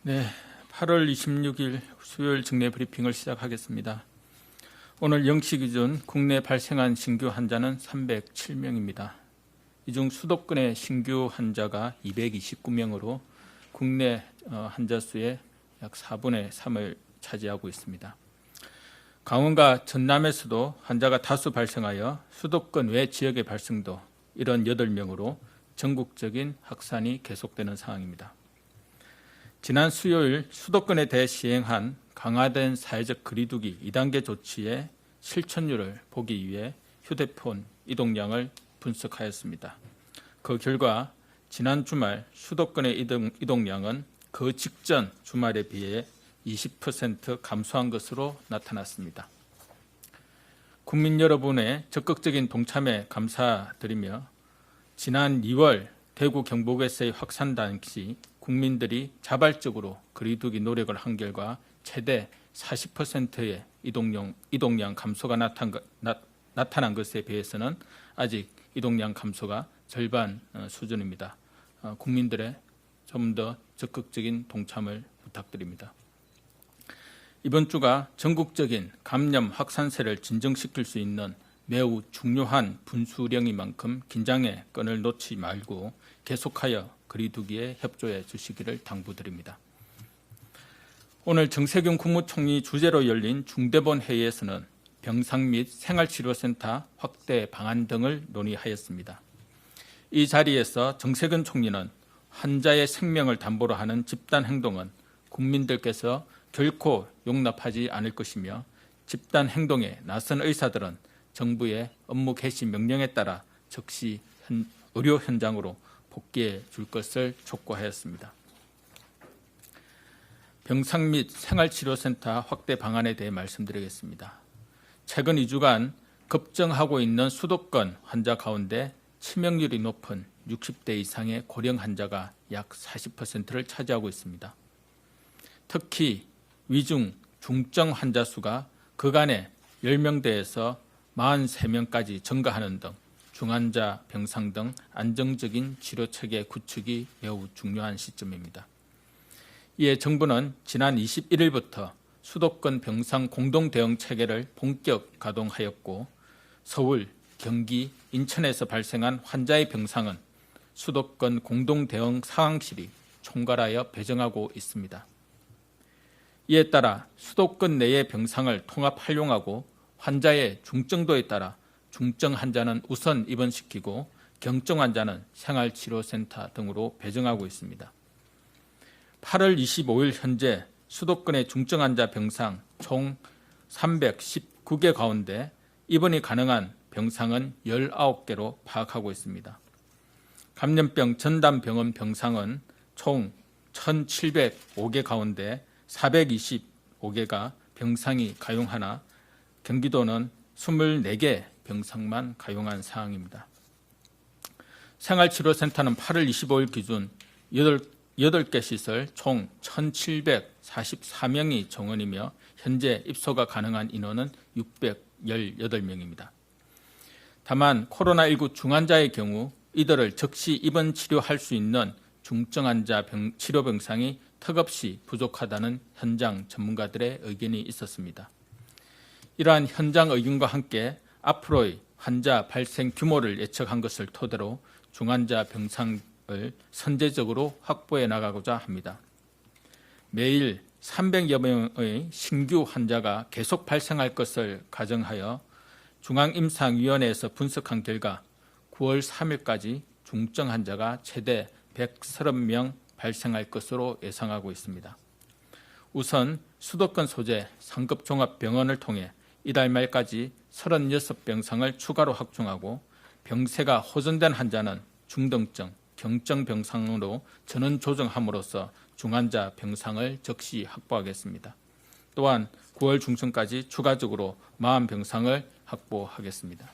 네, 8월 26일 수요일 정례 브리핑을 시작하겠습니다. 오늘 0시 기준 국내 발생한 신규 환자는 307명입니다. 이 중 수도권의 신규 환자가 229명으로 국내 환자 수의 약 4분의 3을 차지하고 있습니다. 강원과 전남에서도 환자가 다수 발생하여 수도권 외 지역의 발생도 78명으로 전국적인 확산이 계속되는 상황입니다. 지난 수요일 수도권에 대해 시행한 강화된 사회적 거리두기 2단계 조치의 실천율을 보기 위해 휴대폰 이동량을 분석하였습니다. 그 결과 지난 주말 수도권의 이동량은 그 직전 주말에 비해 20% 감소한 것으로 나타났습니다. 국민 여러분의 적극적인 동참에 감사드리며 지난 2월 대구 경북에서의 확산 당시 국민들이 자발적으로 거리두기 노력을 한 결과 최대 40%의 이동량 감소가 나타난 것에 비해서는 아직 이동량 감소가 절반 수준입니다. 국민들의 좀 더 적극적인 동참을 부탁드립니다. 이번 주가 전국적인 감염 확산세를 진정시킬 수 있는 매우 중요한 분수령인 만큼 긴장의 끈을 놓지 말고 계속하여 거리두기에 협조해 주시기를 당부드립니다. 오늘 정세균 국무총리 주재로 열린 중대본 회의에서는 병상 및 생활치료센터 확대 방안 등을 논의하였습니다. 이 자리에서 정세균 총리는 환자의 생명을 담보로 하는 집단 행동은 국민들께서 결코 용납하지 않을 것이며 집단 행동에 나선 의사들은 정부의 업무 개시 명령에 따라 즉시 의료 현장으로 복귀해 줄 것을 촉구하였습니다. 병상 및 생활치료센터 확대 방안에 대해 말씀드리겠습니다. 최근 2주간 급증하고 있는 수도권 환자 가운데 치명률이 높은 60대 이상의 고령 환자가 약 40%를 차지하고 있습니다. 특히 위중, 중증 환자 수가 그간의 10명대에서 43명까지 증가하는 등 중환자 병상 등 안정적인 치료체계 구축이 매우 중요한 시점입니다. 이에 정부는 지난 21일부터 수도권 병상 공동대응체계를 본격 가동하였고 서울, 경기, 인천에서 발생한 환자의 병상은 수도권 공동대응 상황실이 총괄하여 배정하고 있습니다. 이에 따라 수도권 내의 병상을 통합 활용하고 환자의 중증도에 따라 중증 환자는 우선 입원시키고 경증 환자는 생활치료센터 등으로 배정하고 있습니다. 8월 25일 현재 수도권의 중증 환자 병상 총 319개 가운데 입원이 가능한 병상은 19개로 파악하고 있습니다. 감염병 전담병원 병상은 총 1,705개 가운데 425개가 병상이 가용하나 경기도는 24개 병상만 가용한 상황입니다. 생활치료센터는 8월 25일 기준 8개 시설 총 1,744명이 정원이며 현재 입소가 가능한 인원은 618명입니다. 다만 코로나19 중환자의 경우 이들을 즉시 입원 치료할 수 있는 중증 환자 치료 병상이 턱없이 부족하다는 현장 전문가들의 의견이 있었습니다. 이러한 현장 의견과 함께 앞으로의 환자 발생 규모를 예측한 것을 토대로 중환자 병상을 선제적으로 확보해 나가고자 합니다. 매일 300여 명의 신규 환자가 계속 발생할 것을 가정하여 중앙임상위원회에서 분석한 결과 9월 3일까지 중증 환자가 최대 130명 발생할 것으로 예상하고 있습니다. 우선 수도권 소재 상급 종합병원을 통해 이달 말까지 36병상을 추가로 확충하고 병세가 호전된 환자는 중등증, 경증 병상으로 전원 조정함으로써 중환자 병상을 즉시 확보하겠습니다. 또한 9월 중순까지 추가적으로 40병상을 확보하겠습니다.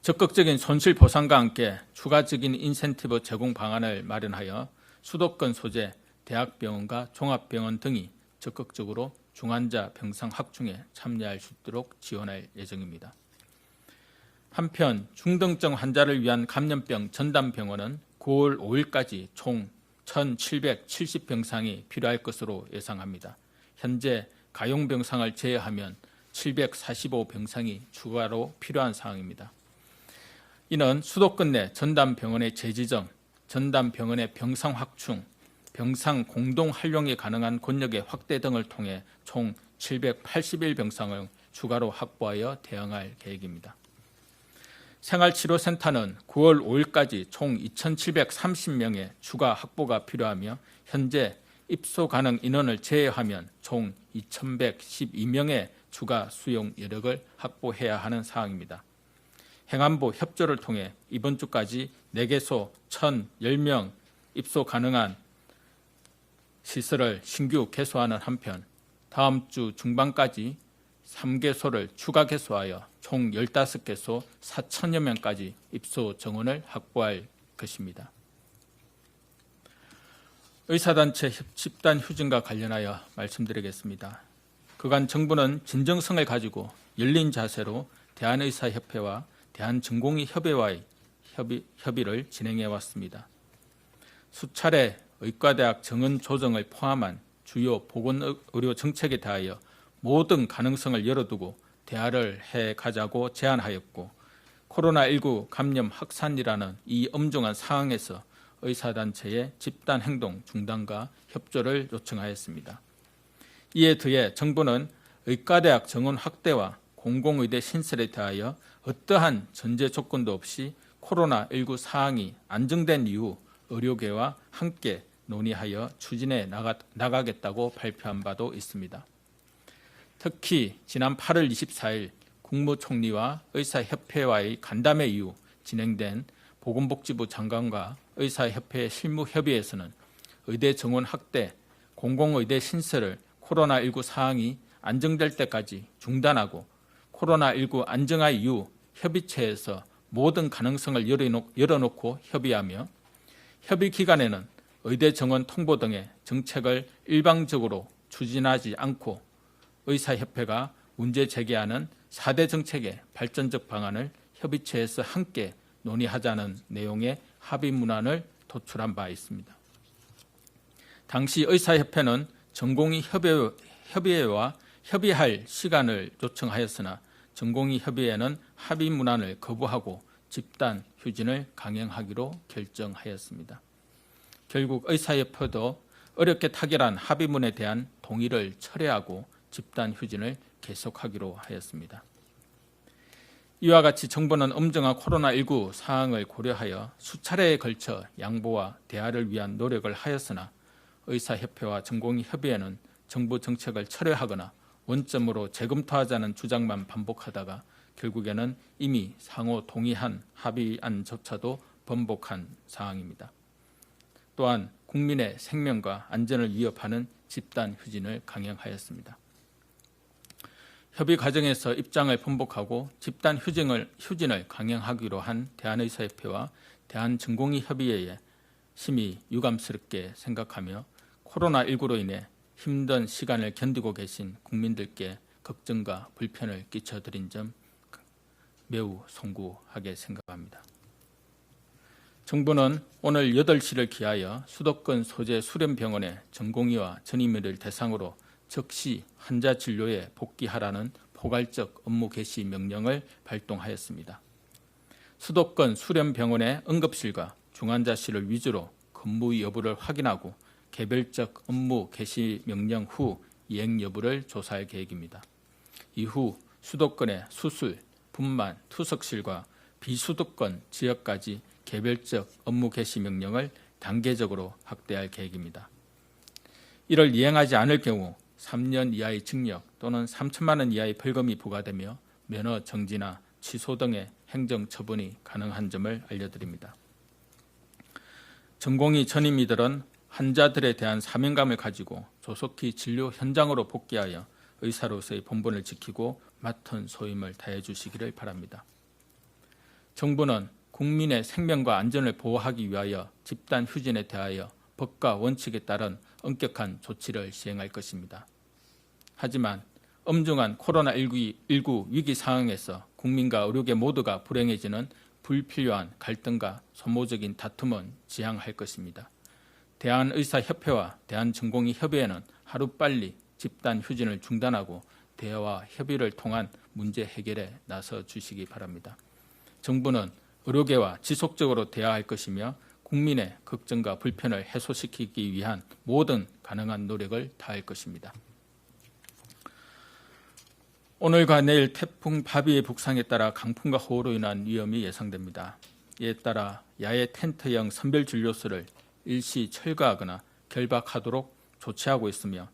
적극적인 손실 보상과 함께 추가적인 인센티브 제공 방안을 마련하여 수도권 소재 대학병원과 종합병원 등이 적극적으로 중환자 병상 확충에 참여할 수 있도록 지원할 예정입니다. 한편 중등증 환자를 위한 감염병 전담병원은 9월 5일까지 총 1770병상이 필요할 것으로 예상합니다. 현재 가용병상을 제외하면 745병상이 추가로 필요한 상황입니다. 이는 수도권 내 전담병원의 재지정, 전담병원의 병상 확충, 병상 공동 활용이 가능한 권역의 확대 등을 통해 총 781병상을 추가로 확보하여 대응할 계획입니다. 생활치료센터는 9월 5일까지 총 2,730명의 추가 확보가 필요하며 현재 입소 가능 인원을 제외하면 총 2,112명의 추가 수용 여력을 확보해야 하는 사항입니다. 행안부 협조를 통해 이번 주까지 4개소 1,010명 입소 가능한 시설을 신규 개소하는 한편 다음 주 중반까지 3개소를 추가 개소하여 총 15개소 4천여 명까지 입소 정원을 확보할 것입니다. 의사단체 집단 휴진과 관련하여 말씀드리겠습니다. 그간 정부는 진정성을 가지고 열린 자세로 대한의사협회와 대한전공의협회와의 협의를 진행해 왔습니다. 수차례 의과대학 정원 조정을 포함한 주요 보건의료 정책에 대하여 모든 가능성을 열어두고 대화를 해가자고 제안하였고 코로나19 감염 확산이라는 이 엄중한 상황에서 의사단체의 집단행동 중단과 협조를 요청하였습니다. 이에 더해 정부는 의과대학 정원 확대와 공공의대 신설에 대하여 어떠한 전제 조건도 없이 코로나19 상황이 안정된 이후 의료계와 함께 논의하여 추진해 나가겠다고 발표한 바도 있습니다. 특히 지난 8월 24일 국무총리와 의사협회와의 간담회 이후 진행된 보건복지부 장관과 의사협회 실무협의회에서는 의대 정원 확대, 공공의대 신설을 코로나19 상황이 안정될 때까지 중단하고 코로나19 안정화 이후 협의체에서 모든 가능성을 열어놓고 협의하며 협의 기간에는 의대 정원 통보 등의 정책을 일방적으로 추진하지 않고 의사협회가 문제 제기하는 4대 정책의 발전적 방안을 협의체에서 함께 논의하자는 내용의 합의 문안을 도출한 바 있습니다. 당시 의사협회는 전공의 협의회와 협의할 시간을 요청하였으나 전공의 협의회는 합의 문안을 거부하고 집단 휴진을 강행하기로 결정하였습니다. 결국 의사협회도 어렵게 타결한 합의문에 대한 동의를 철회하고 집단 휴진을 계속하기로 하였습니다. 이와 같이 정부는 엄중한 코로나19 상황을 고려하여 수차례에 걸쳐 양보와 대화를 위한 노력을 하였으나 의사협회와 전공의협의회는 정부 정책을 철회하거나 원점으로 재검토하자는 주장만 반복하다가 결국에는 이미 상호 동의한 합의안조차도 번복한 상황입니다. 또한 국민의 생명과 안전을 위협하는 집단 휴진을 강행하였습니다. 협의 과정에서 입장을 번복하고 집단 휴진을 강행하기로 한 대한의사협회와 대한전공의협의회에 심히 유감스럽게 생각하며 코로나19로 인해 힘든 시간을 견디고 계신 국민들께 걱정과 불편을 끼쳐드린 점 매우 송구하게 생각합니다. 정부는 오늘 8시를 기하여 수도권 소재 수련병원의 전공의와 전임의를 대상으로 즉시 환자 진료에 복귀하라는 포괄적 업무 개시 명령을 발동하였습니다. 수도권 수련병원의 응급실과 중환자실을 위주로 근무 여부를 확인하고 개별적 업무 개시 명령 후 이행 여부를 조사할 계획입니다. 이후 수도권의 수술, 분만, 투석실과 비수도권 지역까지 개별적 업무 개시 명령을 단계적으로 확대할 계획입니다. 이를 이행하지 않을 경우 3년 이하의 징역 또는 3천만 원 이하의 벌금이 부과되며 면허 정지나 취소 등의 행정처분이 가능한 점을 알려드립니다. 전공의 전임의들은 환자들에 대한 사명감을 가지고 조속히 진료 현장으로 복귀하여 의사로서의 본분을 지키고 맡은 소임을 다해 주시기를 바랍니다. 정부는 국민의 생명과 안전을 보호하기 위하여 집단 휴진에 대하여 법과 원칙에 따른 엄격한 조치를 시행할 것입니다. 하지만 엄중한 코로나19 위기 상황에서 국민과 의료계 모두가 불행해지는 불필요한 갈등과 소모적인 다툼은 지양할 것입니다. 대한의사협회와 대한전공의협의회는 하루빨리 집단 휴진을 중단하고 대화와 협의를 통한 문제 해결에 나서 주시기 바랍니다. 정부는 의료계와 지속적으로 대화할 것이며 국민의 걱정과 불편을 해소시키기 위한 모든 가능한 노력을 다할 것입니다. 오늘과 내일 태풍 바비의 북상에 따라 강풍과 호우로 인한 위험이 예상됩니다. 이에 따라 야외 텐트형 선별진료소를 일시 철거하거나 결박하도록 조치하고 있으며